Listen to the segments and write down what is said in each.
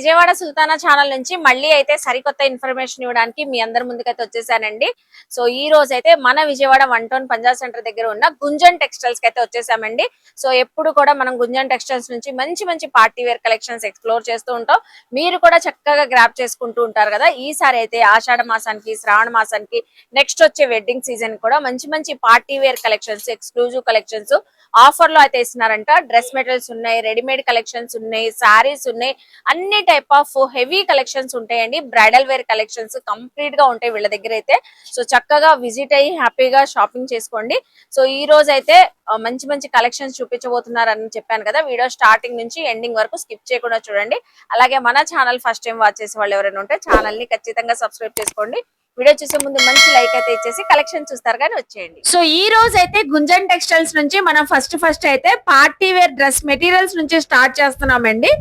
Vijayawada Sultana channel నుంచి మళ్ళీ అయితే సరికొత్త ఇన్ఫర్మేషన్ ఇవ్వడానికి మీ అందరి ముందుకైతే వచ్చేసానండి. సో ఈ రోజు అయితే మన విజయవాడ 1 టౌన్ పంజాబ్ సెంటర్ దగ్గర ఉన్న గుంజన్ టెక్స్టైల్స్ కి అయితే వచ్చేసామండి. సో ఎప్పుడు కూడా మనం గుంజన్ టెక్స్టైల్స్ నుంచి మంచి మంచి పార్టీ వేర్ కలెక్షన్స్ ఎక్స్ప్లోర్ చేస్తూ ఉంటాం. మీరు కూడా చక్కగా గ్రాప్ చేసుకుంటూ ఉంటారు కదా. ఈసారి అయితే ఆషాఢ మాసానికి, శ్రావణ మాసానికి, నెక్స్ట్ వచ్చే వెడ్డింగ్ సీజన్ కూడా మంచి మంచి party wear collections, exclusive collections offer లో అయితే ఇస్తున్నారంట. డ్రెస్ మెటీరియల్స్ ఉన్నాయి, రెడీమేడ్ కలెక్షన్స్ ఉన్నాయి, సారీస్ ఉన్నాయి, అన్ని టైప్ ఆఫ్ హెవీ కలెక్షన్స్ ఉంటాయండి. బ్రైడల్ వేర్ కలెక్షన్స్ కంప్లీట్ గా ఉంటాయి వీళ్ళ దగ్గర అయితే. సో చక్కగా విజిట్ అయ్యి హ్యాపీగా షాపింగ్ చేసుకోండి. సో ఈ రోజు అయితే మంచి మంచి కలెక్షన్స్ చూపించబోతున్నారని చెప్పాను కదా. వీడియో స్టార్టింగ్ నుంచి ఎండింగ్ వరకు స్కిప్ చేయకుండా చూడండి. అలాగే మన ఛానల్ ఫస్ట్ టైం వాచ్ చేసే వాళ్ళు ఎవరైనా ఉంటే ఛానల్ ని ఖచ్చితంగా సబ్స్క్రైబ్ చేసుకోండి. వీడియో చూసే ముందు మంచి లైక్ అయితే ఇచ్చేసి కలెక్షన్ చూస్తారు కానీ వచ్చేయండి. సో ఈ రోజు అయితే గుంజన్ టెక్స్టైల్స్ నుంచి మనం ఫస్ట్ అయితే పార్టీ వేర్ డ్రెస్ మెటీరియల్స్ నుంచి స్టార్ట్ చేస్తున్నామండి.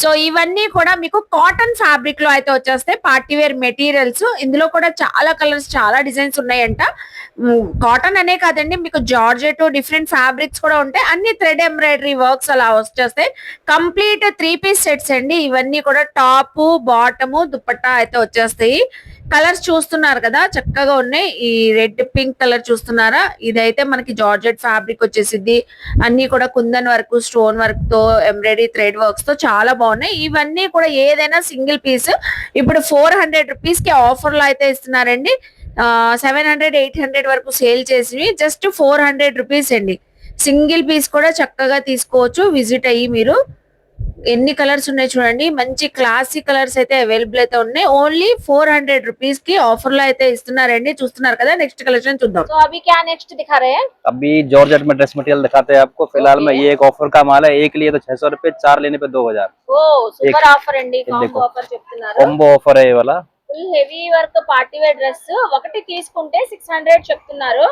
సో ఇవన్నీ కూడా మీకు కాటన్ ఫ్యాబ్రిక్ లో అయితే వచ్చేస్తాయి పార్టీ వేర్ మెటీరియల్స్. ఇందులో కూడా చాలా కలర్స్, చాలా డిజైన్స్ ఉన్నాయంట. కాటన్ అనే కాదండి, మీకు జార్జెట్ డిఫరెంట్ ఫ్యాబ్రిక్స్ కూడా ఉంటాయి. అన్ని థ్రెడ్ ఎంబ్రాయిడరీ వర్క్స్ అలా వచ్చేస్తాయి. కంప్లీట్ 3 పీస్ సెట్స్ అండి. ఇవన్నీ కూడా టాప్, బాటమ్, దుపట్టా అయితే వచ్చేస్తాయి. కలర్స్ చూస్తున్నారు కదా, చక్కగా ఉన్నాయి. ఈ రెడ్ పింక్ కలర్ చూస్తున్నారా, ఇదైతే మనకి జార్జెట్ ఫ్యాబ్రిక్ వచ్చేసింది. అన్ని కూడా కుందన్ వర్క్, స్టోన్ వర్క్ తో, ఎంబ్రాయిడరీ థ్రెడ్ వర్క్స్ తో చాలా బాగున్నాయి. ఇవన్నీ కూడా ఏదైనా సింగిల్ పీస్ ఇప్పుడు 400 రూపీస్ కి ఆఫర్ లో అయితే ఇస్తున్నారండి. 700, 800 వరకు సేల్ చేసి జస్ట్ 400 రూపీస్ అండి. సింగిల్ పీస్ కూడా చక్కగా తీసుకోవచ్చు. విజిట్ అయ్యి మీరు ఎన్ని కలర్స్ ఉన్నాయి చూడండి. మంచి క్లాసిక్ కలర్స్ అయితే అవైలబుల్ అయితే ఉన్నాయి. ఓన్లీ 400 రూపీస్ కి ఆఫర్ లో అయితే ఇస్తున్నారండి. చూస్తున్నారు కదా. నెక్స్ట్ కలెక్షన్ చూద్దాం. तो अभी क्या नेक्स्ट दिखा रहे हैं? अभी जॉर्जेट में ड्रेस मटेरियल दिखाते हैं आपको. फिलहाल में ये एक ऑफर का माल है. एक लिए तो 600 रुपए, 4 लेने पे 2000. ఓ సూపర్ ఆఫర్ అండి. కాంబో ఆఫర్ చెప్తున్నారు. कॉम्बो ऑफर है ये वाला. Full heavy work party wear dress ఒకటి తీసుకుంటే 600 చెప్తున్నారు.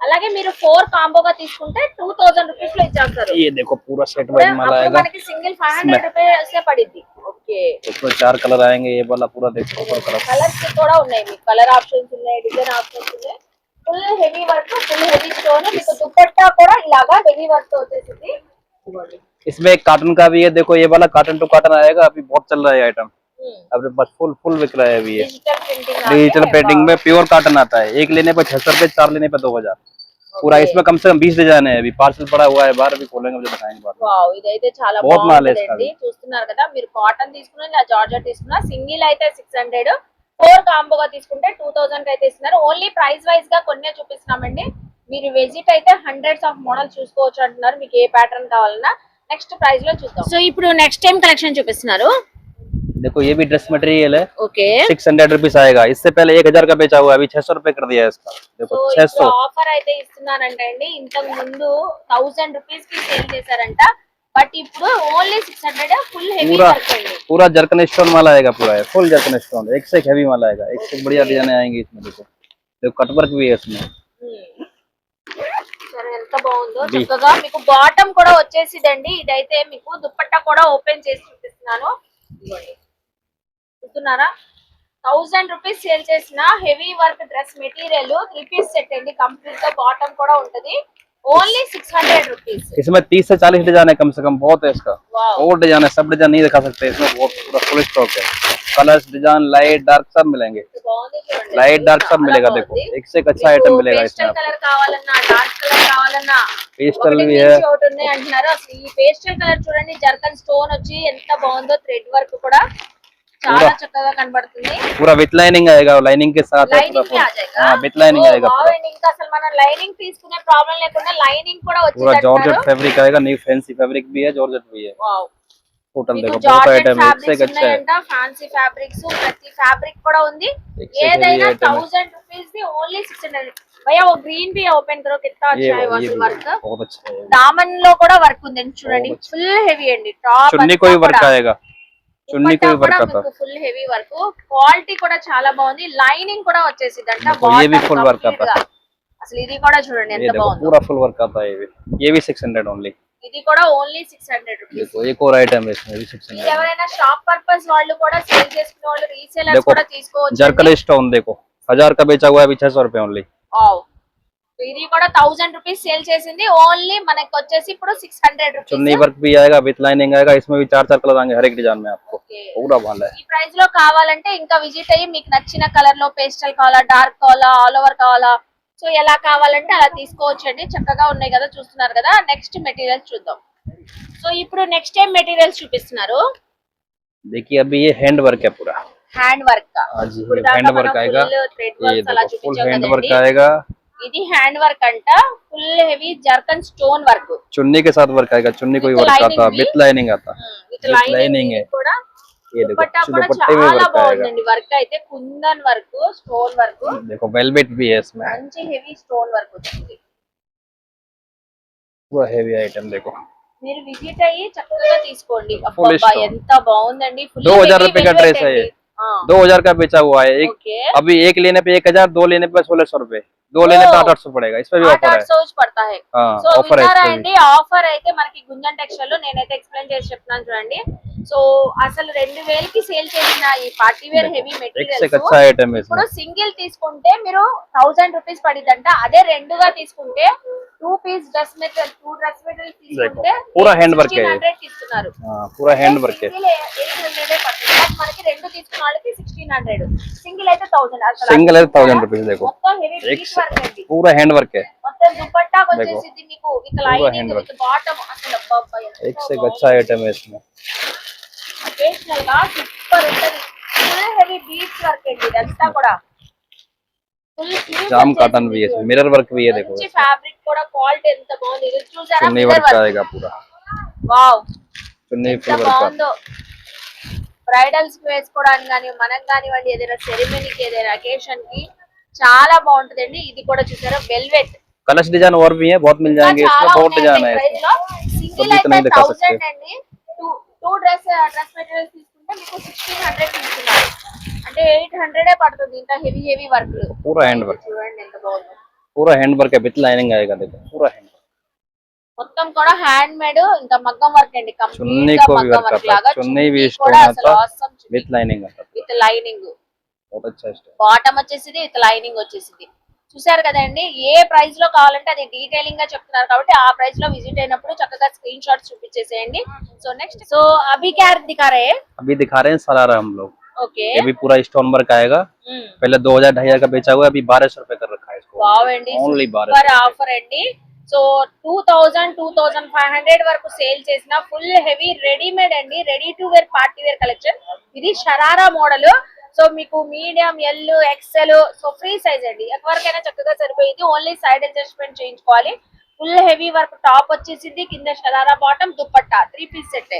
అలాగే మీరు 4 కాంబోగా తీసుకుంటే 2000 రూపీస్ లో ఇచ్చేస్తారు. ये देखो पूरा सेट वाइज माल आएगा. మనకి సింగిల్ 500 రూపాయస్ పడిద్ది. ఓకే, इसमें 4 कलर आएंगे. ये वाला पूरा देखो कलर. కలర్స్ కూడా ఉన్నాయి. మీకు కలర్ ఆప్షన్స్ ఉన్నాయి, డిజైన్ ఆప్షన్స్ ఉన్నాయి. Full heavy work, full heavy stone. మీకు దుపట్టా కూడా ఇలాగా హెవీ వర్క్ తో వచ్చేసింది. इसमें एक कार्टन का भी है. देखो ये वाला कार्टन टू कार्टन आएगा. अभी बहुत चल रहा है आइटम. अभी बस फुल बिक रहा है अभी. ये डिजिटल प्रिंटिंग में प्योर कार्टन आता है. एक लेने पर 600 रुपए, 4 लेने पर 2000. पूरा इसमें कम से कम 20 डिजाइन है. अभी पार्सल पड़ा हुआ है बाहर. अभी खोलेंगे मुझे बताएंगे बात. వావ్, ఇదైతే చాలా బాగుందండి. చూస్తున్నారు కదా. మీరు కాటన్ తీసుకున్నా లేదా జార్జెట్ తీసుకున్నా సింగిల్ అయితే 600, 4 కాంబోగా తీసుకుంటే 2000 కి అయితే ఇస్తున్నారు. ఓన్లీ ప్రైస్ వైజ్ గా కొన్నే చూపిస్తున్నామండి. మీరు విజిట్ అయితే హండ్రెడ్స్ ఆఫ్ మోడల్ చూసుకోవచ్చు అంటున్నారు. మీకు ఏ ప్యాటర్న్ కావాలన్నా నెక్స్ట్ ప్రైస్ లో చూద్దాం. సో ఇప్పుడు నెక్స్ట్ టైం కలెక్షన్ చూపిస్తున్నారు. देखो ये भी ड्रेस मटेरियल है. ओके, 600 रुपीस आएगा. इससे पहले 1000 का बेचा हुआ है. अभी 600 रुपए कर दिया है इसका. देखो 600 ఆఫర్ అయితే ఇస్తున్నారంట అండి. ఇంతకు ముందు 1000 రూపీస్ కి సేల్ చేశారంట. బట్ ఇప్పుడు ఓన్లీ 600. ఫుల్ హెవీ వర్క్ అండి. पूरा जर्कन स्टोन वाला आएगा. पूरा है फुल जर्कन स्टोन. एक से एक हेवी वाला आएगा. एक से एक बढ़िया डिजाइन आएंगे इसमें. देखो कट वर्क भी है इसमें. సరే, ఎంత బాగుందో. చక్కగా మీకు బాటమ్ కూడా వచ్చేసిదండి. ఇదైతే మీకు దుపట్టా కూడా ఓపెన్ చేసి చూపిస్తున్నాను. చూస్తున్నారా, 1000 రూపీస్ సేల్ చేసిన heavy work dress material 3 piece set అండి. కంప్లీట్ గా బాటమ్ కూడా ఉంటది. Only 600 rupees. इसमें 30 से 40 डिजाइन है कम से कम. बहुत है इसका. और डिजाइन है. सब डिजाइन नहीं दिखा सकते. इसमें बहुत पूरा फुल स्टॉक है. कलर्स, डिजाइन, लाइट, डार्क सब मिलेंगे. लाइट डार्क सब मिलेगा. देखो एक से एक अच्छा आइटम मिलेगा इसमें. కలర్ కావాలన్నా, డార్క్ కలర్ కావాలన్నా, पेस्टल भी है. ఒకటి ఉన్నాయి అంటున్నారు. అసలు ఈ పేస్టల్ కలర్ చూడండి. జర్కన్ స్టోన్ వచ్చి ఎంత బాగుందో. థ్రెడ్ వర్క్ కూడా చాలా చక్కగా కనబడుతుంది. पूरा विथ लाइनिंग आएगा. लाइनिंग के साथ विथ लाइनिंग आएगा. ఇంకా అసలు మనం లైనింగ్ తీసుకునే ప్రాబ్లం లేకుండా లైనింగ్ కూడా पूरा వచ్చింది. जॉर्जेट फैब्रिक आएगा. न्यू फैंसी फैब्रिक भी है, जॉर्जेट भी है. వావ్, टोटल మీకు देखो बहुत జార్జెట్ आइटम है. एक से एक ఫ్యాబ్రిక్స్ अच्छा है. ఉన్నాయంట. ఫ్యాన్సీ ఫ్యాబ్రిక్స్, ప్రతి ఫ్యాబ్రిక్ కూడా ఉంది. एक से एक ఏదైనా heavy item है. 1000 రూపీస్ ది ఓన్లీ 600. भैया वो ग्रीन भी ओपन करो. कितना अच्छा है ये वर्क. बहुत अच्छा है. दामन లో కూడా వర్క్ ఉంది చూడండి. ఫుల్ హెవీ అండి. టాప్ चुन्नी को भी वर्क आएगा. चुन्नी को भी वर्क आता है. Full heavy work. క్వాలిటీ కూడా చాలా బాగుంది. లైనింగ్ కూడా వచ్చేసిదంట. ये भी फुल वर्क आता है. అసలు ఇది కూడా చూడండి ఎంత బాగుంది. पूरा फुल वर्क आता है. ये भी 600 ओनली. ఇది కూడా ఓన్లీ 600 రూపీస్. देखो एक और आइटम है इसमें भी 600. ఎవరైనా షాప్ పర్పస్ వాళ్ళు కూడా సేల్ చేసుకునే వాళ్ళు, రీసేలర్స్ కూడా తీసుకోవచ్చు. जर्कन स्टोन देखो 1000 का बेचा हुआ है. अभी 600 रुपए ओनली. వావ్, ఇది కూడా 1000 రూపీస్ సేల్ చేసింది ఓన్లీ మనకి వచ్చేసి ఇప్పుడు 600 రూపీస్ चुन्नी वर्क भी आएगा विथ लाइनिंग आएगा इसमें भी 4 कलर आएंगे हर एक डिजाइन में आपको पूरा माल है ఈ ప్రైస్ లో కావాలంటే ఇంకా విజిట్ అయ్యి మీకు నచ్చిన కలర్ లో పేస్టల్ కావాలా డార్క్ కావాలా ఆల్ ఓవర్ కావాలా సో ఎలా కావాలంటే అలా తీసుకోవచ్చండి చక్కగా ఉన్నాయి కదా చూస్తున్నారు కదా నెక్స్ట్ మెటీరియల్స్ చూద్దాం సో ఇప్పుడు నెక్స్ట్ టైం మెటీరియల్స్ చూపిస్తున్నారు देखिए अभी ये हैंड वर्क है पूरा హ్యాండ్ వర్క్ हाँ जी हैंड वर्क आएगा ये అలా देखो फुल చూపించాం हैंड కదండి वर्क आएगा ఇది హ్యాండ్ వర్క్ అంట full heavy zircon stone work चुन्नी के साथ वर्क आएगा चुन्नी कोई With वर्क lining आता भी? विथ लाइनिंग आता విత్ With lining లైనింగ్ है। కూడా ये देखो దుపట్టా కూడా दुपट्टे में చాలా वर्क आएगा బాగుందండి వర్క్ అయితే కుందన్ వర్క్ స్టోన్ వర్క్ देखो वेलवेट भी है इसमें మంచి హెవీ స్టోన్ వర్క్ వచ్చింది पूरा हेवी आइटम देखो మీరు విజిట్ అయ్యి చక్కగా తీసుకోండి Full అబ్బబ్బా stone। ఎంత బాగుందండి ఫుల్ 2000 रुपए का ड्रेस है ये 2000 का बेचा हुआ है एक ఓకే अभी एक लेने पे 1000 दो लेने पे 1600 रुपए दो लेने पे 800 पड़ेगा इस पे भी ऑफर है 800 పడతా है हाँ సో ऑफर है విన్నారా इस पे भी। అండి ఆఫర్ అయితే మనకి గుంజన్ టెక్స్టైల్ లో నేనైతే ఎక్స్ప్లెయిన్ చేసి చెప్తున్నాను చూడండి సో అసలు 2000 కి సేల్ చేసిన ఈ పార్టీ వేర్ హెవీ एक से మెటీరియల్స్ अच्छा आइटम है ఇప్పుడు इसमें సింగిల్ తీసుకుంటే మీరు 1000 రూపీస్ పడిద్దంట అదే రెండుగా తీసుకుంటే 2 piece dress material 2 dress material తీసుకుంటే पूरा हैंड वर्क है ये। 1600 ఇస్తున్నారు हाँ पूरा हैंड वर्क है సింగిల్ 800 పడుతుంది బట్ మనకి రెండు తీసుకున్న వాళ్ళకి 1600 సింగిల్ అయితే 1000 అసలు सिंगल है 1000 रुपीज देखो మొత్తం హెవీ एक పీస్ से వర్క్ అండి पूरा हैंड वर्क है మొత్తం దుపట్టాకి వచ్చేసింది మీకు విత్ पूरा lining hand work। With bottom అసలు అబ్బబ్బా एक से एक अच्छा आइटम है इसमें అకేషనల్ గా సూపర్ ఉంటది ఫుల్ హెవీ బీట్స్ వర్క్ అండి ఇదంతా కూడా ఫుల్ స్లీవ్ जाम कॉटन भी है इसमें मिरर वर्क भी है देखो మంచి ఫ్యాబ్రిక్ కూడా క్వాలిటీ ఎంత బాగుంది ఇది చూసారా चुन्नी మిర్రర్ वर्क వర్క్ आएगा पूरा వావ్ चुन्नी ఎంత फुल वर्क బాగుందో బ్రైడల్స్ కి వేసుకోవడానికి కానీ మనం కానివ్వండి ఏదైనా సెరమనీకి ఏదైనా అకేషన్ కి చాలా బాగుంటదండి ఇది కూడా చూసారా వెల్వెట్ कलश डिजाइन और भी है बहुत मिल जाएंगे इसमें చాలా बहुत डिजाइन है ప్రైస్ इसमें లో సింగిల్ इतना ही అయితే दिखा 1000 सकते అండి టూ డ్రెస్ మెటీరియల్స్ తీసుకుంటే మీకు 1600 తీసుకున్నారు అంటే 800 పడుతుంది ఇంకా హెవీ హెవీ వర్క్ पूरा हैंड वर्क చూడండి ఎంత బాగుందో पूरा हैंड वर्क है विथ लाइनिंग आएगा देखो पूरा हैंड మొత్తం కూడా హ్యాండ్ మేడ్ ఇంకా మగ్గం వర్క్ అండి चुन्नी కంప్లీట్ గా को भी మగ్గం वर्क వర్క్ आता లాగా है चुन्नी भी स्टोन కూడా అసలు आता awesome विथ लाइनिंग आता విత్ లైనింగ్ बहुत अच्छा स्टोन బాటమ్ వచ్చేసింది విత్ లైనింగ్ వచ్చేసింది చూసారు కదండి ఏ ప్రైస్ లో కావాలంటే అది డీటెయిలింగ్ గా చెప్తున్నారు కాబట్టి ఆ ప్రైస్ లో విజిట్ అయినప్పుడు చక్కగా స్క్రీన్ షాట్స్ చూపించేసేయండి సో నెక్స్ట్ సో అభి క్యా దిఖా రే अभी दिखा रहे हैं सरारा हम लोग ఓకే ये भी पूरा स्टोन वर्क आएगा पहले 2000 2500 का बेचा हुआ है अभी 1200 रुपए कर रखा है इसको వావ్ అండి Only సూపర్ ఆఫర్ అండి సో 2500 వరకు సేల్ చేసిన ఫుల్ హెవీ రెడీమేడ్ అండి ready to wear party wear collection ఇది షరారా మోడల్ సో మీకు medium L XL so free size అండి ఎవరికైనా చక్కగా సరిపోయేది ఓన్లీ సైడ్ అడ్జస్ట్మెంట్ చేయించుకోవాలి ఫుల్ హెవీ వర్క్ టాప్ వచ్చేసింది కింద sharara bottom dupatta 3 piece set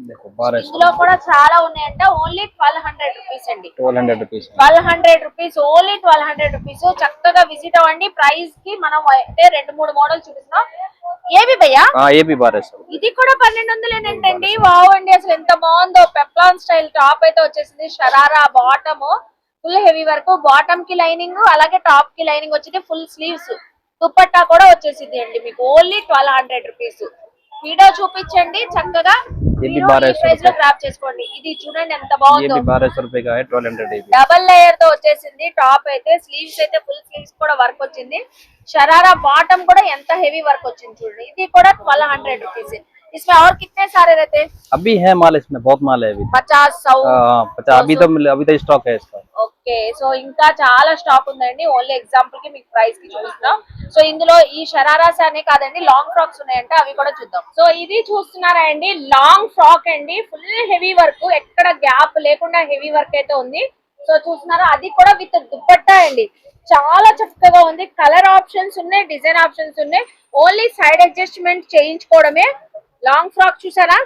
देखो 1200 ఇందులో కూడా చాలా ఉన్నాయంట ఓన్లీ 1200 రూపీస్ అండి 1200 रुपीस 1200 రూపీస్ ఓన్లీ 1200 రూపీస్ చక్కగా విజిట్ అవ్వండి ప్రైస్ కి మనం అయితే 2-3 మోడల్ చూపిస్తున్నాం ఏవి భయ్యా हाँ ये भी 1200 ఇది కూడా 1200 ఏంటండి వావ్ అండి అసలు ఎంత బాగుందో పెప్లాన్ స్టైల్ టాప్ అయితే వచ్చేసింది sharara bottom full heavy work bottom కి లైనింగ్ అలాగే టాప్ కి లైనింగ్ వచ్చింది ఫుల్ స్లీవ్స్ దుపట్టా కూడా వచ్చేసింది అండి మీకు ఓన్లీ 1200 రూపీస్ వీడియో చూపించండి చక్కగా ये भी మీరు ఈ 1200 ప్రైస్ లో గ్రాప్ చేసుకోండి ఇది చూడండి ఎంత ये బాగుందో भी 1200 रुपए का है 1200 ये भी డబల్ లేయర్ తో వచ్చేసింది టాప్ అయితే స్లీవ్స్ అయితే ఫుల్ స్లీవ్స్ కూడా వర్క్ వచ్చింది షరారా బాటమ్ కూడా ఎంత హెవీ వర్క్ వచ్చింది చూడండి ఇది కూడా 1200 రూపీస్ इसमें और कितने सारे रहते हैं अभी है माल इसमें बहुत माल है अभी 50 100 हाँ 50 अभी तो स्टॉक है इसका ఓకే సో ఇంకా చాలా స్టాక్ ఉందండి ఓన్లీ ఎగ్జాంపుల్ కి మీకు ప్రైస్ కి చూపిస్తున్నాం సో ఇందులో ఈ షరారాస్ అనే కాదండి లాంగ్ ఫ్రాక్స్ ఉన్నాయంటే అవి కూడా చూద్దాం సో ఇది చూస్తున్నారా అండి లాంగ్ ఫ్రాక్ అండి ఫుల్ హెవీ వర్క్ ఎక్కడ గ్యాప్ లేకుండా హెవీ వర్క్ అయితే ఉంది సో చూస్తున్నారా అది కూడా విత్ దుపట్టా అండి చాలా చక్కగా ఉంది కలర్ ఆప్షన్స్ ఉన్నాయి డిజైన్ ఆప్షన్స్ ఉన్నాయి ఓన్లీ సైడ్ అడ్జస్ట్మెంట్ చేయించుకోవడమే లాంగ్ ఫ్రాక్ చూసారా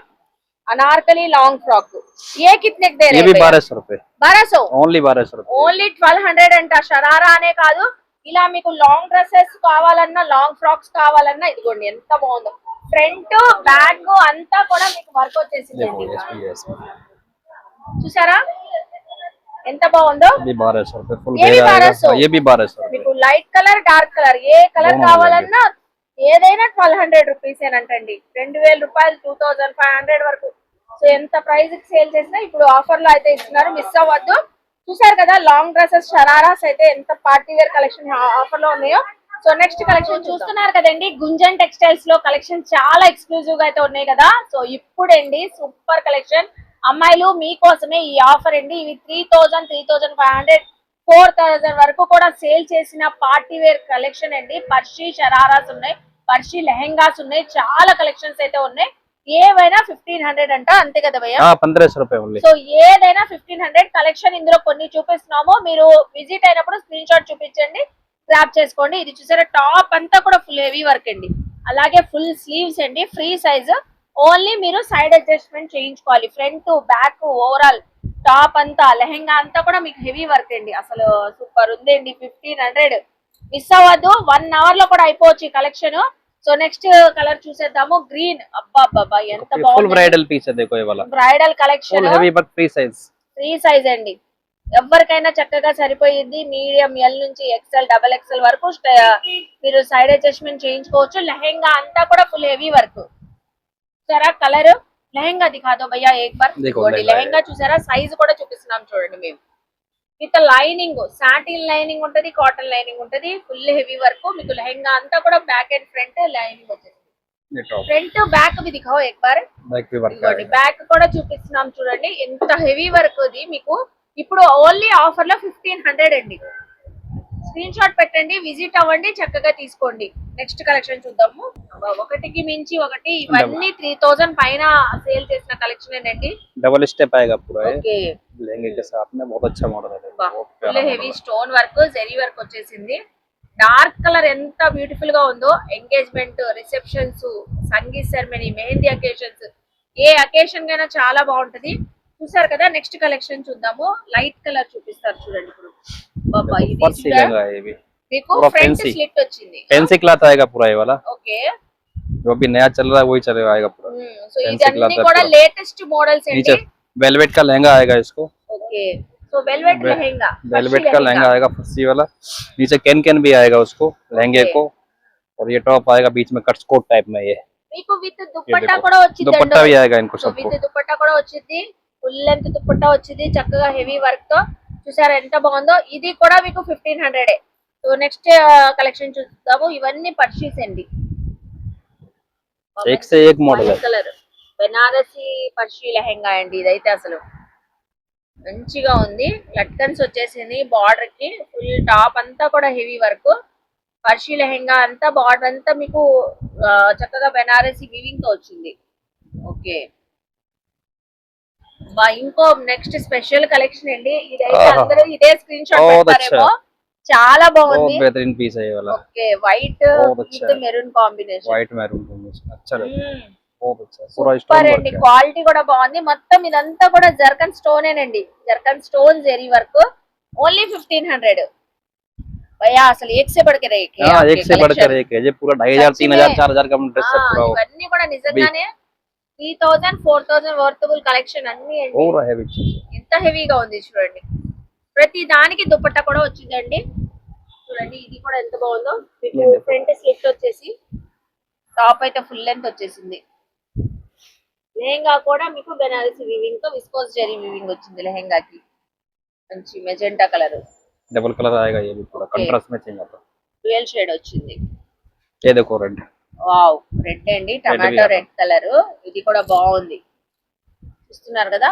अनारकली लॉन्ग फ्रॉक ये कितने दे रहे ये भी हैं 1200 रुपए 1200 ओनली 1200 रुपए ఓన్లీ 1200 అంట షరారా అనే కాదు ఇలా మీకు లాంగ్ డ్రెస్సెస్ కావాలన్నా లాంగ్ ఫ్రాక్స్ కావాలన్నా ఇదిగోండి ఎంత బాగుందో ఫ్రంట్ బ్యాక్ అంతా కూడా మీకు వర్క్ వచ్చేసింది అండి చూసారా ఎంత బాగుందో ये भी 1200 रुपए फुल ये भी घेरा आएगा 1200 ये भी 1200 रुपए మీకు లైట్ కలర్ డార్క్ కలర్ ఏ కలర్ दोनों కావాలన్నా ఏదైనా 1200 రూపీస్ ఏనంటండి 2000 రూపాయలు 2500 వరకు సో ఎంత ప్రైస్ కి సేల్ చేసినా ఇప్పుడు ఆఫర్ లో అయితే ఇస్తున్నారు మిస్ అవ్వద్దు చూసారు కదా లాంగ్ డ్రెస్సెస్ షరారాస్ అయితే ఎంత పార్టీ వేర్ కలెక్షన్ ఆఫర్ లో ఉన్నాయో సో నెక్స్ట్ కలెక్షన్ చూస్తున్నారు కదండి, గుంజన్ టెక్స్టైల్స్ లో కలెక్షన్ చాలా ఎక్స్క్లూజివ్ గా అయితే ఉన్నాయి కదా. సో ఇప్పుడండి సూపర్ కలెక్షన్ అమ్మాయిలు మీకోసమే ఈ ఆఫర్ అండి. ఇవి 3000, 3500, 4000 వరకు కూడా సేల్ చేసిన పార్టీ వేర్ కలెక్షన్ అండి. పర్షి షరారాస్ ఉన్నాయి, పర్షి లెహెంగాస్ ఉన్నాయి, చాలా కలెక్షన్స్ అయితే ఉన్నాయి. ఏవైనా 1500 అంట, అంతే కదా భయ్య? 1500 రూపాయలు. సో ఏదైనా 1500 కలెక్షన్. ఇందులో కొన్ని చూపిస్తున్నాము, మీరు విజిట్ అయినప్పుడు స్క్రీన్ షాట్ చూపించండి, గ్రాప్ చేసుకోండి. ఇది చూసారా, టాప్ అంతా కూడా ఫుల్ హెవీ వర్క్ అండి. అలాగే ఫుల్ స్లీవ్స్ అండి, ఫ్రీ సైజ్. ఓన్లీ మీరు సైడ్ అడ్జస్ట్మెంట్ చేయించుకోవాలి. ఫ్రంట్ బ్యాక్ ఓవరాల్ టాప్ అంతా లెహెంగా అంతా కూడా మీకు హెవీ వర్క్ అండి. అసలు సూపర్ ఉందండి. 1500 మిస్ అవ్వద్దు. 1 అవర్ లో కూడా అయిపోవచ్చు ఈ కలెక్షన్. సో నెక్స్ట్ కలర్ చూసేద్దాము, గ్రీన్. అబ్బా ఎంత బాగుంది. ఫుల్ బ్రైడల్ పీస్ है देखो ये वाला, bridal collection, full heavy but free size అండి. ఎవరికైనా చక్కగా సరిపోయింది. మీడియం ఎల్ నుంచి ఎక్స్ఎల్, డబల్ ఎక్స్ఎల్ వరకు మీరు సైడ్ అడ్జస్ట్మెంట్ చేయించుకోవచ్చు. లెహెంగా అంతా కూడా ఫుల్ హెవీ వర్క్. చూసారా కలర్, లెహెంగా దిఖాదో భయ్యా ఏక్ బార్. లెహెంగా చూసారా, సైజ్ కూడా చూపిస్తున్నాం చూడండి మేము. విత్ లైనింగ్, సాటిన్ లైనింగ్ ఉంటది, కాటన్ లైనింగ్ ఉంటది, ఫుల్ హెవీ వర్క్. మీకు లెహెంగా అంతా కూడా బ్యాక్ అండ్ ఫ్రంట్ లైనింగ్ వచ్చేసి. ఫ్రంట్ బ్యాక్ भी दिखाओ एक बार. బ్యాక్ కూడా చూపిస్తున్నాం చూడండి, ఎంత హెవీ వర్క్ ఇది. మీకు ఇప్పుడు ఓన్లీ ఆఫర్ లో 1500 అండి. స్క్రీన్ షాట్ పెట్టండి, విజిట్ అవ్వండి, చక్కగా తీసుకోండి. నెక్స్ట్ కలెక్షన్ చూద్దాము. ఒకటికి మించి ఒకటి, ఇవన్నీ 3000 పైన సేల్ చేసిన కలెక్షన్ అండి. डबल स्टेप आएगा पूरा है ఓకే, लहंगे के साथ में, बहुत अच्छा मॉडल है, बहुत ఫుల్ प्यारा heavy stone work, zari work వచ్చేసింది. డార్క్ కలర్ ఎంత బ్యూటిఫుల్ గా ఉందో. Engagement, receptions, sangeet ceremony, mehendi occasions, ఏ అకేషన్ కైనా చాలా బాగుంటది. చూసారు కదా. నెక్స్ట్ కలెక్షన్ చూద్దాము. లైట్ కలర్ చూపిస్తారు చూడండి ఇప్పుడు. బాబా ఇది फर्सी लहंगा है ये भी, మీకు पूरा ఫ్రంట్ fancy. స్లిట్ వచ్చింది. फैंसी क्लॉथ आएगा पूरा ये वाला, ఓకే. जो अभी नया चल रहा है वही चलेगा, आएगा पूरा సో fancy ఇదన్నీ cloth है కూడా पूरा। లేటెస్ట్ మోడల్స్ नीचे అండి. वेलवेट का लहंगा आएगा इसको, okay. So velvet lehenga, velvet का लहंगा आएगा फर्सी वाला। नीचे कैन भी आएगा उसको लहंगे को, और ये टॉप आएगा बीच में कट कोट टाइप में। ये మీకు విత్ దుపట్టా కూడా వచ్చింది, दुपट्टा भी आएगा इनको सबको, విత్ దుపట్టా కూడా వచ్చింది. ఫుల్ లెంత్ దుపట్టా వచ్చింది, చక్కగా హెవీ వర్క్ తో. చూసారా ఎంత బాగుందో. ఇది కూడా మీకు 1500. సో నెక్స్ట్ కలెక్షన్ చూద్దాము. ఇవన్నీ పర్షీస్ అండి. एक से एक मॉडल है। కలర్ బెనారసి పర్షి లెహెంగా అండి. ఇదైతే అసలు మంచిగా ఉంది. లట్కన్స్ వచ్చేసింది బార్డర్ కి. ఫుల్ టాప్ అంతా కూడా హెవీ వర్క్. పర్షి లెహెంగా అంతా బార్డర్ అంతా మీకు చక్కగా బెనారసి వీవింగ్ తో వచ్చింది. ఓకే. ఇంకో నెక్స్ట్ స్పెషల్ కలెక్షన్ అండి. ఇదైతే అందరూ ఇదే స్క్రీన్ షాట్ పెడతారేమో. చాలా బాగుంది, बहुत बेहतरीन पीस है ये वाला। Okay. White with maroon combination, white maroon combination अच्छा लगता है, बहुत अच्छा, पूरा సూపర్ स्टोन అండి. वर्क है। క్వాలిటీ కూడా బాగుంది. మొత్తం ఇదంతా కూడా జర్కన్ స్టోనేనండి. Zircon stone zari work. Only 1500 భయ్యా. అసలు ఏక్ సే బడ్కర్ ఏక్ है, हां एक से बढ़कर एक है। ये पूरा 2500, 3000, 4000 का ड्रेस है पूरा, ఇవన్నీ కూడా నిజంగానే 3000, 4000 వర్తబుల్ కలెక్షన్ అన్ని అండి. पूरा हैवी चीज, ఎంత హెవీగా ఉంది చూడండి. ప్రతి దానికి దుపట్టా కూడా వచ్చిందండి. చూడండి ఇది కూడా ఎంత బాగుందో. మీకు ఫ్రంట్ స్లిట్ వచ్చేసి, టాప్ అయితే ఫుల్ లెంత్ వచ్చేసింది. లెహెంగా కూడా మీకు బెనారసి వీవింగ్ తో విస్కోస్ జెరీ వీవింగ్ వచ్చింది లెహెంగాకి. మంచి మెజెంటా కలర్, डबल कलर आएगा ये भी, पूरा कंट्रास्ट में चाहिए तो డ్యూయల్ షేడ్ వచ్చింది. ये देखो रेड, వావ్ రెడ్ అండి, టమాటో రెడ్ కలర్. ఇది కూడా బాగుంది. చూస్తున్నారు కదా.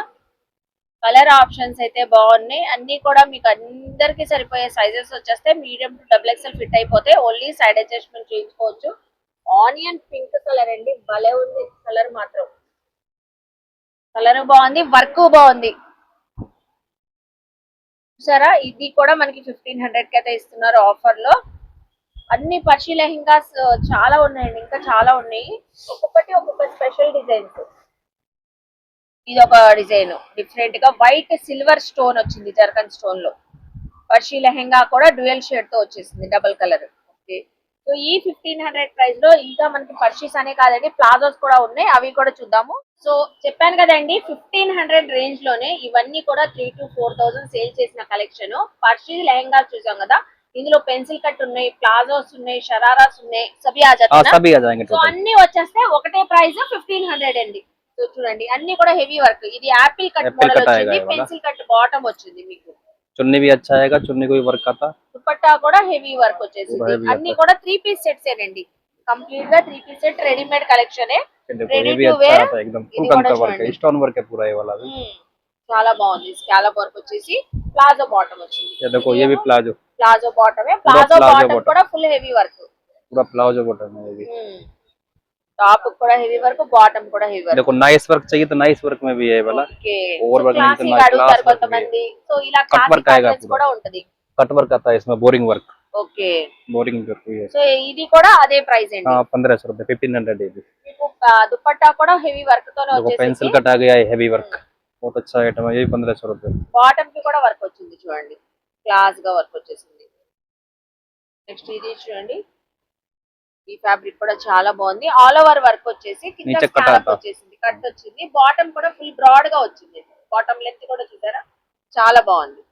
కలర్ ఆప్షన్స్ అయితే బాగున్నాయి. అన్ని కూడా మీకు అందరికి సరిపోయే సైజెస్ వచ్చేస్తే medium to double XL fit అయిపోతే. ఓన్లీ సైడ్ అడ్జస్ట్మెంట్ చేయించుకోవచ్చు. ఆనియన్ పింక్ కలర్ అండి, భలే ఉంది కలర్ మాత్రం. కలర్ బాగుంది, వర్క్ బాగుంది. చూసారా ఇది కూడా మనకి 1500 కి అయితే ఇస్తున్నారు ఆఫర్ లో. అన్ని పర్షి లెహెంగాస్ చాలా ఉన్నాయండి, ఇంకా చాలా ఉన్నాయి. ఒక్కొక్కటి ఒక్కొక్క స్పెషల్ డిజైన్స్. ఇది ఒక డిజైన్ డిఫరెంట్ గా వైట్ సిల్వర్ స్టోన్ వచ్చింది జర్కన్ స్టోన్ లో. పర్షి లెహెంగా కూడా డ్యూయల్ షేడ్ తో వచ్చేసింది, డబుల్ కలర్. ఓకే. సో ఈ 1500 ప్రైస్ లో ఇంకా మనకి పర్షీస్ అనే కాదండి, ప్లాజోస్ కూడా ఉన్నాయి, అవి కూడా చూద్దాము. సో చెప్పాను కదండి 1500 రేంజ్ లోనే ఇవన్నీ కూడా 3,000 to 4,000 సేల్ చేసిన కలెక్షన్. పర్షి లెహెంగా చూసాం కదా, ఇందులో పెన్సిల్ కట్ ఉన్నాయి, ప్లాజోస్ ఉన్నాయి, షరారాస్ ఉన్నాయి, సభీ ఆ जाएंगे। సో అన్ని వచ్చేస్తే ఒకటే ప్రైస్ 1500 అండి. సో చూడండి అన్ని కూడా హెవీ వర్క్. ఇది యాపిల్ కట్ మోడల్ వచ్చింది, పెన్సిల్ కట్ బాటమ్ వచ్చింది మీకు. चुन्नी भी अच्छा आएगा, चुन्नी को भी वर्क आता। దుపట్టా కూడా హెవీ వర్క్ వచ్చేసింది. पूरा heavy అన్ని आता కూడా 3 పీస్ సెట్స్ ఏనండి. కంప్లీట్ గా 3 పీస్ సెట్ రెడీమేడ్ కలెక్షన్ है। देखो రెడీ ये भी టు अच्छा వేర్. आता है एकदम, ఇది फुल కూడా कंकर वर्क చూడండి. है, स्टोन वर्क है पूरा ये वाला भी। చాలా బాగుంది. స్కాలప్ వర్క్ వచ్చేసి ప్లాజో బాటమ్ వచ్చింది. ये देखो ये भी प्लाजो, ప్లాజో బాటమే. पूरा ప్లాజో प्लाजो బాటమ్ bottom, కూడా ఫుల్ హెవీ వర్క్. पूरा प्लाजो बॉटम है ये भी। టాప్ కూడా హెవీ వర్క్, బాటమ్ కూడా హెవీ వర్క్. देखो नाइस वर्क चाहिए तो नाइस वर्क में भी है ये वाला। ఓకే. ओवर वर्क नहीं तो క్లాసీ नाइस అడుగుతారు क्लास वर्क भी है। కొంతమంది. సో ఇలా कट క్లాసీ वर्क आएगा ప్యాటర్న్స్ కూడా पूरा, ఉంటది. कट वर्क आता है इसमें, boring work, okay. Boring work भी है। సో ఇది కూడా అదే ప్రైస్ అండి. हाँ 1500 रुपए, 1500 ये भी। మీకు దుపట్టా కూడా హెవీ వర్క్ తోనే देखो వచ్చేసింది. पेंसिल कट आ गया है, हैवी वर्क, बहुत अच्छा आइटम है ये भी 1500 रुपए। బాటమ్ కి కూడా వర్క్ వచ్చింది చూడండి. క్లాస్ గా వర్క్ వచ్చేసింది. నెక్స్ట్ ఇది చూడండి. ఈ ఫ్యాబ్రిక్ కూడా చాలా బాగుంది. ఆల్ ఓవర్ వర్క్ వచ్చేసి కింద నీచే కట్ స్కాలప్ ఆతా. వచ్చేసింది, కట్ వచ్చింది. బాటమ్ కూడా ఫుల్ బ్రాడ్ గా వచ్చింది. బాటమ్ లెంత్ కూడా చూసారా, చాలా బాగుంది.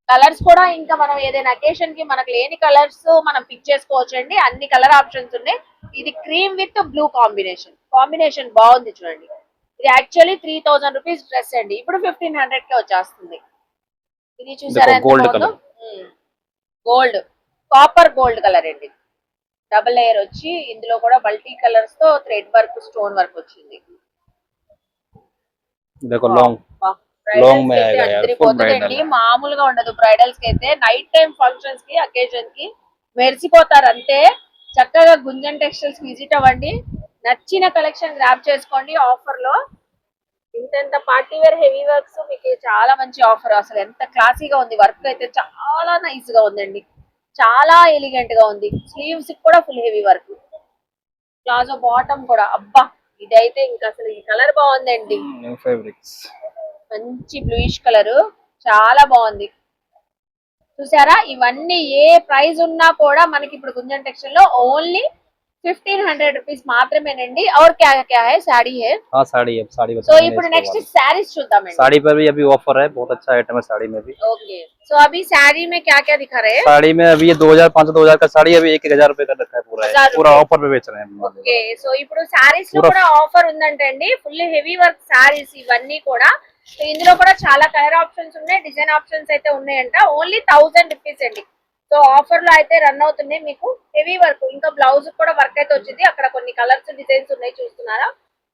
కలర్స్ కూడా ఇంకా మనం ఏదైనా అకేషన్ కి మనకు లేని కలర్స్ మనం పిక్ చేసుకోవచ్చు అండి. అన్ని కలర్ ఆప్షన్స్ ఉన్నాయి. ఇది cream with blue combination, combination బాగుంది చూడండి. ఇది యాక్చువల్లీ 3000 రూపీస్ డ్రెస్ అండి, ఇప్పుడు 1500 కే వచ్చేస్తుంది. ఇది చూసారా ఎంత gold బాగుందో. గోల్డ్, కాపర్ గోల్డ్ కలర్ అండి. డబుల్ లేయర్ వచ్చి ఇందులో కూడా మల్టీ కలర్స్ తో థ్రెడ్ వర్క్, స్టోన్ వర్క్ వచ్చింది. देखो लॉन्ग బ్రైడల్స్ में కి आएगा यार, అందరి full పోతుందండి. bridal है। మామూలుగా ఉండదు. బ్రైడల్స్ కి అయితే నైట్ టైం ఫంక్షన్స్ కి, అకేషన్ కి మెరిసిపోతారు అంతే. చక్కగా గుంజన్ టెక్స్టైల్స్ విజిట్ అవ్వండి. నచ్చిన కలెక్షన్ గ్రాబ్ చేసుకోండి ఆఫర్ లో. ఇంత పార్టీ వేర్ హెవీ వర్క్స్ మీకు చాలా మంచి ఆఫర్. అసలు ఎంత క్లాసీగా ఉంది. వర్క్ అయితే చాలా నైస్ గా ఉందండి, చాలా ఎలిగెంట్ గా ఉంది. స్లీవ్స్ కూడా full heavy work. Palazzo bottom కూడా అబ్బా, ఇదైతే ఇంకా అసలు ఈ కలర్ బాగుందండి. न्यू फैब्रिक्स, మంచి బ్లూయిష్ కలర్, చాలా బాగుంది. చూసారా, ఇవన్నీ ఏ ప్రైస్ ఉన్నా కూడా మనకి ఇప్పుడు గుంజన్ టెక్స్టైల్ లో ఓన్లీ 1500 రూపీస్ మాత్రమేనండి. और क्या क्या है, साड़ी है. हाँ साड़ी है, साड़ी సో बताएंगे ఇప్పుడు इसके నెక్స్ట్ बाद। శారీస్ చూద్దామండి. साड़ी पर भी अभी ऑफर है, बहुत अच्छा आइटम है साड़ी में भी। ओके, सो अभी साड़ी में क्या क्या दिखा रहे हैं. साड़ी में अभी ये 2000-500-2000 का साड़ी अभी 1000 रुपए का रखा है पूरा, 1000 पूरा ऑफर पे बेच रहे हैं हम। ఓకే, సో ఇప్పుడు సారీస్ లో పూరా కూడా ఆఫర్ ఉందంటండి. ఫుల్ హెవీ వర్క్ సారీస్ ఇవన్నీ కూడా. సో ఇందులో కూడా చాలా కలర్ ఆప్షన్స్ ఉన్నాయి, డిజైన్ ఆప్షన్స్ అయితే ఉన్నాయంట. ఓన్లీ 1000 రూపీస్ అండి. సో ఆఫర్ లో అయితే రన్ అవుతున్నాయి. మీకు హెవీ వర్క్, ఇంకా బ్లౌజ్ కూడా వర్క్ అయితే వచ్చింది. అక్కడ కొన్ని కలర్స్, డిజైన్స్ ఉన్నాయి చూస్తున్నారా.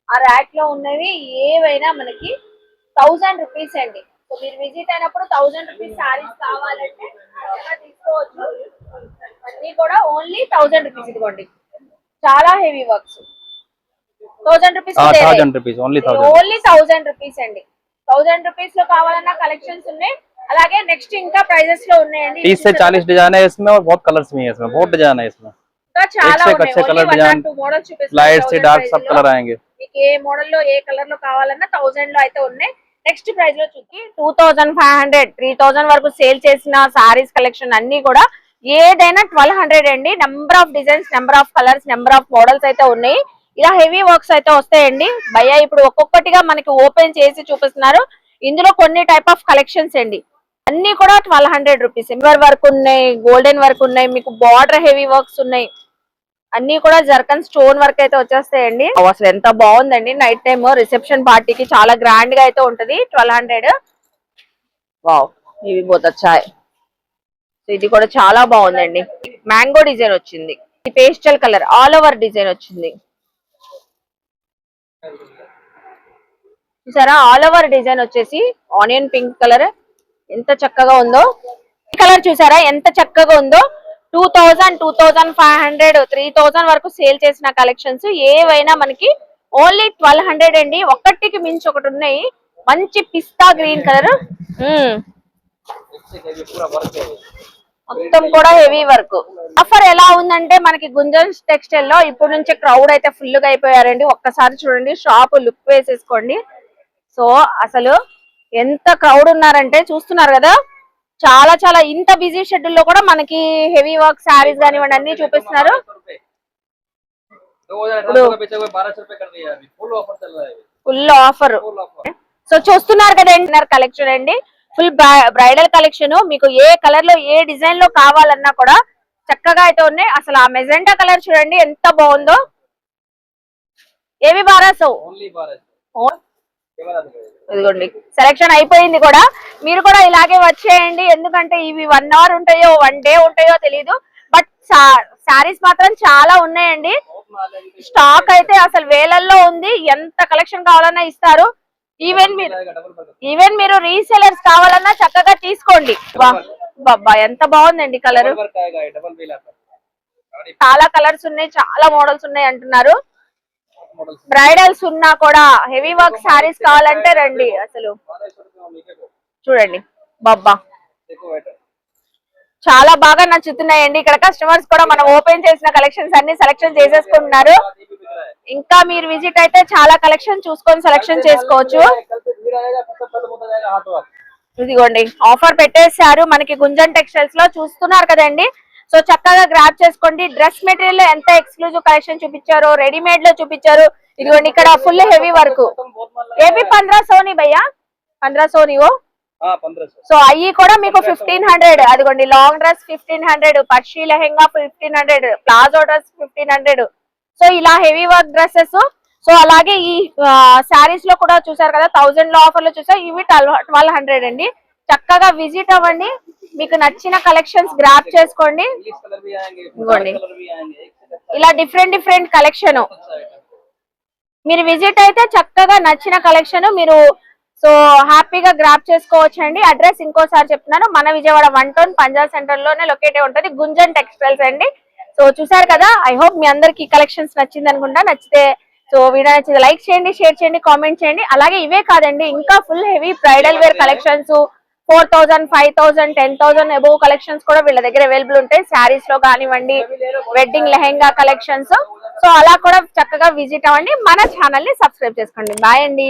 ఆ ర్యాక్ లో ఉన్నవి ఏవైనా మనకి 1000 రూపీస్ అండి. సో మీరు విజిట్ అయినప్పుడు 1000 రూపీస్ సారీస్ కావాలంటే చక్కగా తీసుకోవచ్చు. అన్ని కూడా ఓన్లీ 1000 రూపీస్. ఇదిగోండి, చాలా heavy works. 1000 rupees, 1000 rupees, only 1000। Only 1000 rupees అండి. 1000 రూపీస్ లో కావాలన్నా కలెక్షన్స్ ఉన్నాయి. అలాగే నెక్స్ట్ ఇంకా ప్రైజెస్ లో ఉన్నాయండి. 30 से 40 डिजाइन है इसमें, और बहुत कलर्स भी है इसमें, बहुत डिजाइन है इसमें। ఇంకా చాలా एक से एक ఉన్నాయి. अच्छे only colour 1 design, or 2 models చూపిస్తాను. लाइट से 1000 डार्क ప్రైస్ सब లో कलर आएंगे। మీకు ఏ మోడల్ లో ఏ కలర్ లో కావాలన్నా 1000 లో అయితే ఉన్నాయి. నెక్స్ట్ ప్రైస్ లో చూసి 2500, 3000 వరకు సేల్ చేసిన సారీస్ కలెక్షన్ అన్ని కూడా ఏదైనా 1200 అండి. Number of designs, number of colours, number of models అయితే ఉన్నాయి. ఇలా హెవీ వర్క్స్ అయితే వస్తాయండి. భయ్యా ఇప్పుడు ఒక్కొక్కటిగా మనకి ఓపెన్ చేసి చూపిస్తున్నారు. ఇందులో కొన్ని టైప్ ఆఫ్ కలెక్షన్స్ అండి. అన్ని కూడా 1200 రూపీస్. సిల్వర్ వర్క్ ఉన్నాయి, గోల్డెన్ వర్క్ ఉన్నాయి, మీకు బార్డర్ హెవీ వర్క్స్ ఉన్నాయి. అన్ని కూడా జర్కన్ స్టోన్ వర్క్ అయితే వచ్చేస్తాయండి. అసలు ఎంత బాగుందండి. నైట్ టైమ్ రిసెప్షన్ పార్టీకి చాలా గ్రాండ్ గా అయితే ఉంటది. 1200. వావ్, ఇవి బోత్ అచ్చాయ్. ఇది కూడా చాలా బాగుందండి. మ్యాంగో డిజైన్ వచ్చింది. Pastel colour all over design వచ్చింది. చూసారా, ఆల్ ఓవర్ డిజైన్ వచ్చేసి ఆనియన్ పింక్ కలర్ ఎంత చక్కగా ఉందో. ఈ కలర్ చూసారా ఎంత చక్కగా ఉందో. 2000, 2500, 3000 వరకు సేల్ చేసిన కలెక్షన్స్ ఏవైనా మనకి ఓన్లీ 1200 అండి. ఒక్కటికి మించి ఒకటి ఉన్నాయి. మంచి పిస్తా గ్రీన్ కలర్, మొత్తం కూడా హెవీ వర్క్. ఆఫర్ ఎలా ఉందంటే మనకి గుంజన్ టెక్స్టైల్ లో ఇప్పుడు నుంచే క్రౌడ్ అయితే ఫుల్ గా అయిపోయారండి. ఒక్కసారి చూడండి, షాప్ లుక్ వేసేసుకోండి. సో అసలు ఎంత క్రౌడ్ ఉన్నారంటే చూస్తున్నారు కదా. చాలా చాలా ఇంత బిజీ షెడ్యూల్ లో కూడా మనకి హెవీ వర్క్ సారీస్ కానివ్వండి అన్ని చూపిస్తున్నారు. Full offer. సో చూస్తున్నారు కదండి కలెక్షన్ అండి. Full bridal collection. మీకు ఏ కలర్ లో ఏ డిజైన్ లో కావాలన్నా కూడా చక్కగా అయితే ఉన్నాయి. అసలు ఆ మెజెంటా కలర్ చూడండి ఎంత బాగుందో. ఏవి 1200, ఇదిగోండి సెలక్షన్ అయిపోయింది కూడా. మీరు కూడా ఇలాగే వచ్చేయండి, ఎందుకంటే ఇవి 1 అవర్ ఉంటాయో 1 డే ఉంటాయో తెలియదు. బట్ శారీస్ మాత్రం చాలా ఉన్నాయండి. స్టాక్ అయితే అసలు వేలల్లో ఉంది. ఎంత కలెక్షన్ కావాలన్నా ఇస్తారు. ఈవెన్ మీరు రీసెలర్స్ కావాలన్నా చక్కగా తీసుకోండి. బాబా ఎంత బాగుందండి కలర్. చాలా కలర్స్ ఉన్నాయి, చాలా మోడల్స్ ఉన్నాయి అంటున్నారు. బ్రైడల్స్ ఉన్నా కూడా హెవీ వర్క్ శారీస్ కావాలంటే రండి. అసలు చూడండి బాబా చాలా బాగా నచ్చుతున్నాయండి. ఇక్కడ కస్టమర్స్ కూడా మనం ఓపెన్ చేసిన కలెక్షన్స్ అన్ని సెలెక్షన్ చేసేసుకుంటున్నారు. ఇంకా మీరు విజిట్ అయితే చాలా కలెక్షన్ చూసుకొని సెలెక్షన్ చేసుకోవచ్చు. ఇదిగోండి ఆఫర్ పెట్టేశారు మనకి గుంజన్ టెక్స్టైల్స్ లో, చూస్తున్నారు కదండి. సో చక్కగా గ్రాబ్ చేసుకోండి. డ్రెస్ మెటీరియల్ లో ఎంత ఎక్స్క్లూజివ్ కలెక్షన్ చూపించారో, రెడీమేడ్ లో చూపించారు. ఇదిగోండి ఇక్కడ ఫుల్ హెవీ వర్క్. ఏవి 1500 ని భయ్యా, 1500 నీవో. సో అయ్యి కూడా మీకు 1500. అదిగోండి long dress 1500, పర్షి lehenga 1500, palazzo dress 1500. So ఇలా హెవీ వర్క్ డ్రెస్సెస్. సో అలాగే ఈ శారీస్ లో కూడా చూసారు కదా 1000 లో ఆఫర్ లో చూసారు. ఇవి 1200 అండి. చక్కగా విజిట్ అవ్వండి, మీకు నచ్చిన కలెక్షన్స్ గ్రాప్ చేసుకోండి. ఇవ్వండి ఇలా డిఫరెంట్ కలెక్షన్. మీరు విజిట్ అయితే చక్కగా నచ్చిన కలెక్షన్ మీరు సో హ్యాపీగా గ్రాప్ చేసుకోవచ్చు అండి. అడ్రస్ ఇంకోసారి చెప్తున్నాను, మన విజయవాడ 1 టౌన్ పంజాబ్ సెంటర్ లోనే లొకేట్ అయి ఉంటుంది, గుంజన్ టెక్స్టైల్స్ అండి. సో చూసారు కదా, ఐ హోప్ మీ అందరికి కలెక్షన్స్ నచ్చింది అనుకుంటా. నచ్చితే సో వీడియో నచ్చితే లైక్ చేయండి, షేర్ చేయండి, కామెంట్ చేయండి. అలాగే ఇవే కాదండి, ఇంకా full heavy bridal wear collections 4000, 5000, 10,000 above collections కూడా వీళ్ళ దగ్గర అవైలబుల్ ఉంటాయి. శారీస్ లో కానివ్వండి, వెడ్డింగ్ లెహెంగా కలెక్షన్స్. సో అలా కూడా చక్కగా విజిట్ అవ్వండి. మన ఛానల్ ని సబ్స్క్రైబ్ చేసుకోండి. బాయ్ అండి.